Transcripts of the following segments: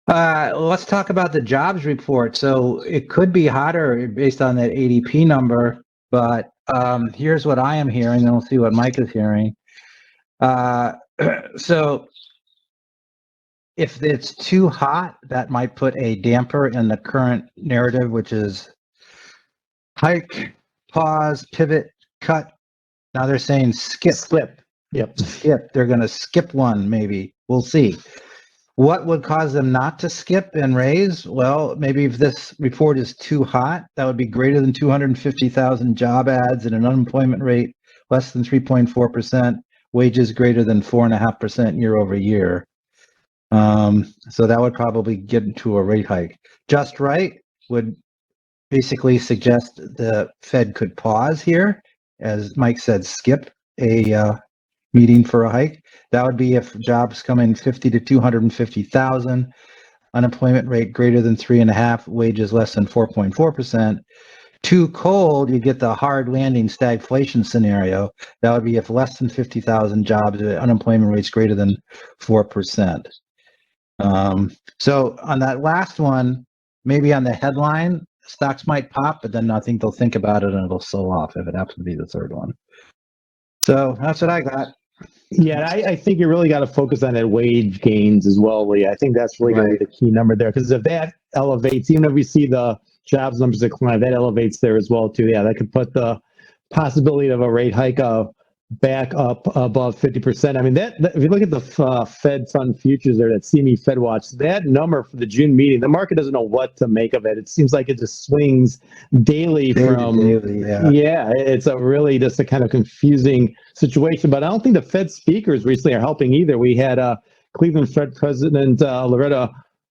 Let's talk about the jobs report. So it could be hotter based on that ADP number, but here's what I am hearing, and we'll see what Mike is hearing. So if it's too hot, that might put a damper in the current narrative, which is hike, pause, pivot, cut. Now they're saying skip. Yep. Skip. They're going to skip one, maybe. We'll see. What would cause them not to skip and raise? Well, maybe if this report is too hot, that would be greater than 250,000 job ads and an unemployment rate less than 3.4%, wages greater than 4.5% year over year. So that would probably get into a rate hike. Just right would basically suggest the Fed could pause here, as Mike said, skip a meeting for a hike. That would be if jobs come in 50 to 250,000, unemployment rate greater than 3.5, wages less than 4.4%. Too cold, you get the hard landing stagflation scenario. That would be if less than 50,000 jobs, unemployment rates greater than 4%. So on that last one, maybe on the headline, stocks might pop, but then I think they'll think about it and it'll sell off if it happens to be the third one. So that's what I got. Yeah, I think you really got to focus on that wage gains as well, Lee. I think that's really going to be the key number there, because if that elevates, even if we see the jobs numbers decline, that elevates there as well too. Yeah, that could put the possibility of a rate hike back up above 50%. I mean, that if you look at the Fed fund futures there, that CME Fed Watch, that number for the June meeting, the market doesn't know what to make of it. It seems like it just swings daily from yeah, it's a really just a kind of confusing situation. But I don't think the Fed speakers recently are helping either. We had Cleveland Fed President Loretta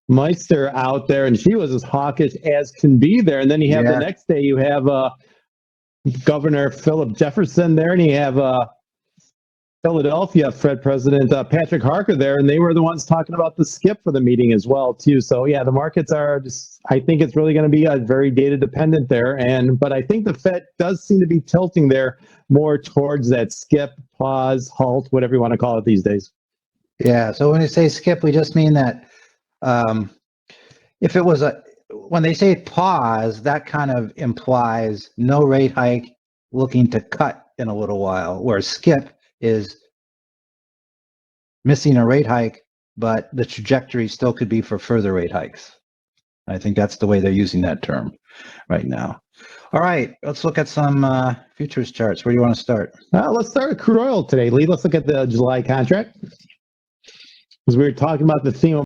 Meister out there, and she was as hawkish as can be there. And then you have the next day, you have Governor Philip Jefferson there, and you have Philadelphia Fed President Patrick Harker there, and they were the ones talking about the skip for the meeting as well too. So yeah, the markets are just, I think it's really going to be very data dependent there, but I think the Fed does seem to be tilting there more towards that skip, pause, halt, whatever you want to call it these days. Yeah. So when you say skip, we just mean that if it was when they say pause, that kind of implies no rate hike, looking to cut in a little while, whereas skip is missing a rate hike, but the trajectory still could be for further rate hikes. I think that's the way they're using that term right now. All right, let's look at some futures charts. Where do you want to start? Let's start with crude oil today, Lee. Let's look at the July contract, because we were talking about the theme of